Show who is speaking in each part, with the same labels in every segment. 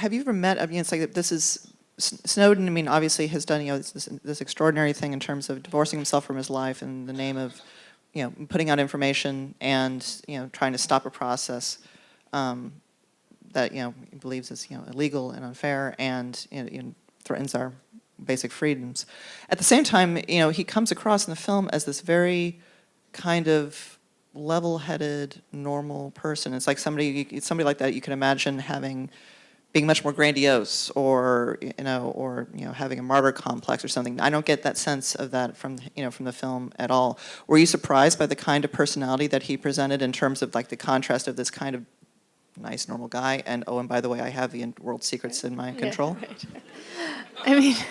Speaker 1: have you ever met, I mean, it's like this is, Snowden, I mean, obviously has done, this extraordinary thing in terms of divorcing himself from his life in the name of, putting out information and, trying to stop a process that, he believes is, illegal and unfair and, threatens our basic freedoms. At the same time, he comes across in the film as this very kind of level-headed, normal person. It's like somebody like that you can imagine being much more grandiose, or having a martyr complex or something. I don't get that sense of that from the film at all. Were you surprised by the kind of personality that he presented in terms of like the contrast of this kind of nice, normal guy, and oh, and by the way, I have the world secrets in my control?
Speaker 2: Yeah, right.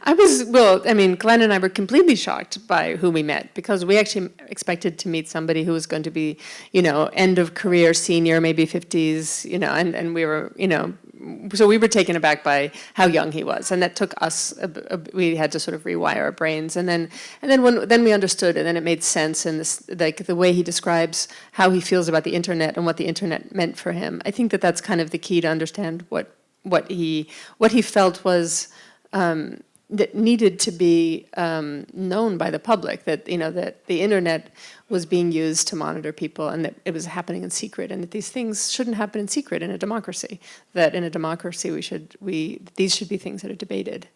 Speaker 2: I mean, Glenn and I were completely shocked by who we met, because we actually expected to meet somebody who was going to be, end of career senior, maybe 50s, and we were, so we were taken aback by how young he was, and that took us. We had to sort of rewire our brains, and then we understood, and then it made sense. And this, like the way he describes how he feels about the internet and what the internet meant for him. I think that that's kind of the key to understand what he felt was. That needed to be known by the public, that that the internet was being used to monitor people, and that it was happening in secret, and that these things shouldn't happen in secret in a democracy. That in a democracy these should be things that are debated,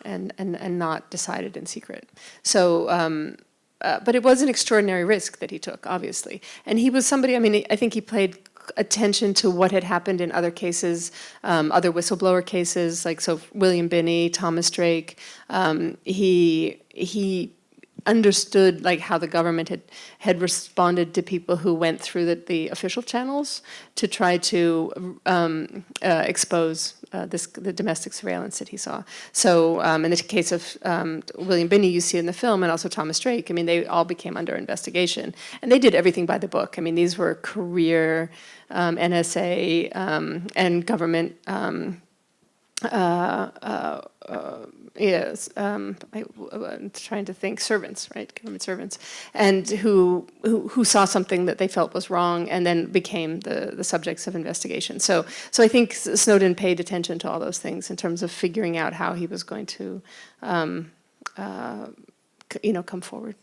Speaker 2: and not decided in secret. So. But it was an extraordinary risk that he took, obviously, and he was somebody. I mean, I think he paid attention to what had happened in other cases, other whistleblower cases, like William Binney, Thomas Drake. He understood like how the government had responded to people who went through the official channels to try to expose the domestic surveillance that he saw. So in the case of William Binney, you see in the film, and also Thomas Drake, I mean, they all became under investigation. And they did everything by the book. I mean, these were career NSA and government I'm trying to think, servants, right, government servants, and who saw something that they felt was wrong, and then became the subjects of investigation. So I think Snowden paid attention to all those things in terms of figuring out how he was going to, come forward.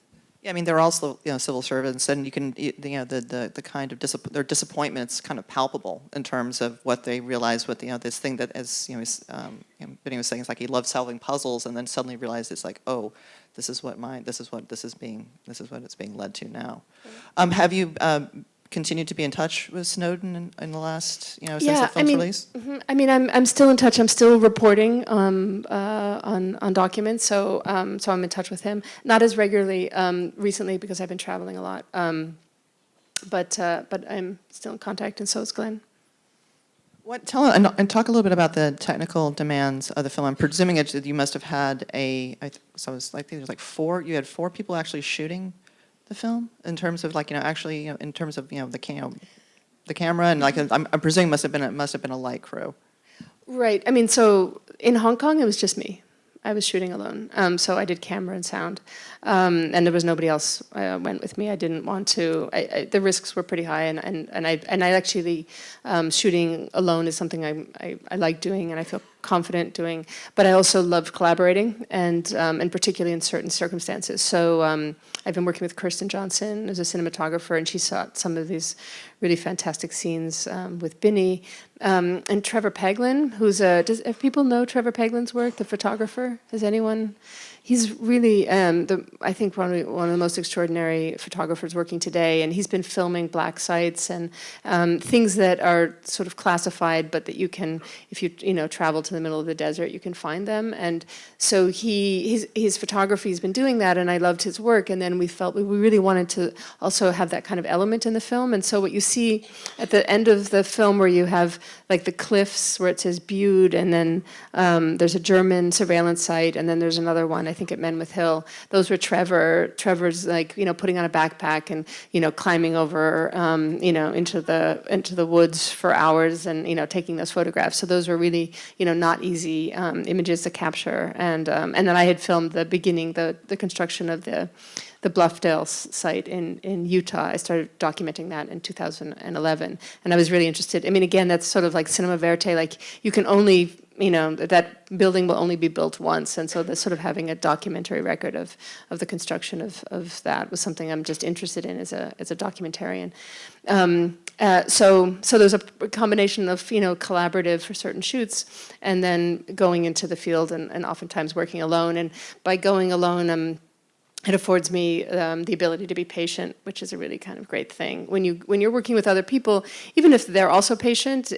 Speaker 1: Yeah, I mean, they're also civil servants, and you can the kind of their disappointment's kind of palpable in terms of what they realize with this thing that, as Benny was saying, it's like he loved solving puzzles, and then suddenly realized it's like, oh, this is what it's being led to now. Have you continued to be in touch with Snowden in the last since the film's release?
Speaker 2: I mean, I'm still in touch. I'm still reporting on documents, so I'm in touch with him. Not as regularly recently because I've been traveling a lot, but I'm still in contact, and so is Glenn.
Speaker 1: Talk a little bit about the technical demands of the film. I'm presuming that you must have had I think there's like four. You had four people actually shooting the film in terms of actually in terms of the camera, and I'm presuming must have been a light crew.
Speaker 2: Right. I mean, so in Hong Kong it was just me. I was shooting alone, so I did camera and sound, and there was nobody else went with me. I didn't want to. The risks were pretty high, and I actually shooting alone is something I like doing, and I feel confident doing. But I also loved collaborating, and particularly in certain circumstances. So I've been working with Kirsten Johnson as a cinematographer, and she shot some of these really fantastic scenes with Binney. And Trevor Peglin, if people know Trevor Peglin's work, the photographer? Has anyone? He's really, I think, one of the most extraordinary photographers working today, and he's been filming black sites and things that are sort of classified, but that you can, if you travel to the middle of the desert, you can find them. And so his photography, he's been doing that, and I loved his work. And then we felt we really wanted to also have that kind of element in the film. And so what you see at the end of the film, where you have like the cliffs where it says Bude, and then there's a German surveillance site, and then there's another one, I think at Menwith Hill. Those were Trevor's putting on a backpack and climbing over into the woods for hours and taking those photographs. So those were really not easy images to capture. And then I had filmed the beginning, the construction of the Bluffdale site in Utah. I started documenting that in 2011. And I was really interested. I mean, again, that's sort of like cinema verite, like you can only, that building will only be built once. And so the sort of having a documentary record of the construction of that was something I'm just interested in as a documentarian. So there's a combination of, collaborative for certain shoots, and then going into the field and oftentimes working alone. And by going alone, it affords me the ability to be patient, which is a really kind of great thing. When you're working with other people, even if they're also patient,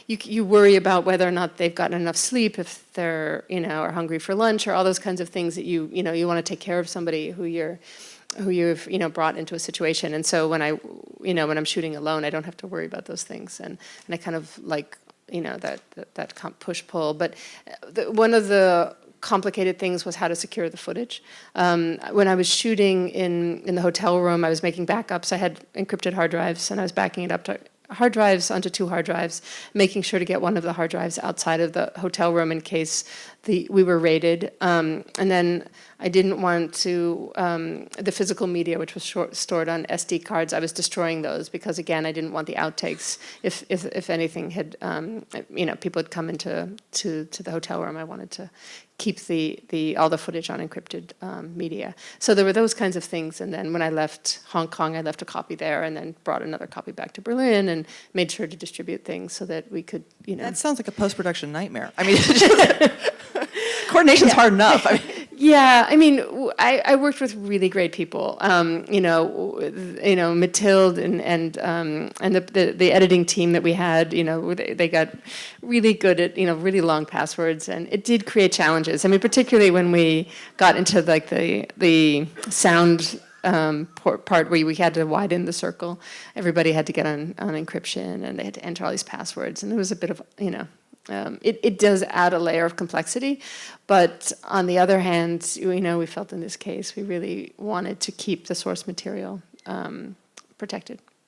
Speaker 2: you worry about whether or not they've gotten enough sleep, if they're are hungry for lunch, or all those kinds of things that you want to take care of somebody who you've brought into a situation. And so when I'm shooting alone, I don't have to worry about those things, and I kind of like that push pull. But one of the complicated things was how to secure the footage. When I was shooting in the hotel room, I was making backups. I had encrypted hard drives, and I was backing it up to hard drives onto 2 hard drives, making sure to get one of the hard drives outside of the hotel room in case we were raided. And then I didn't want to, the physical media, which was stored on SD cards, I was destroying those because, again, I didn't want the outtakes. If anything had, people had come into the hotel room, I wanted to keep all the footage on encrypted media. So there were those kinds of things. And then when I left Hong Kong, I left a copy there and then brought another copy back to Berlin and made sure to distribute things so that we could,
Speaker 1: That sounds like a post-production nightmare. I mean, coordination's hard enough. I mean.
Speaker 2: Yeah, I mean, I worked with really great people. Mathilde and the editing team that we had. They got really good at really long passwords, and it did create challenges. I mean, particularly when we got into like the sound part where we had to widen the circle. Everybody had to get on encryption, and they had to enter all these passwords, and there was a bit of it does add a layer of complexity, but on the other hand, we felt in this case we really wanted to keep the source material protected.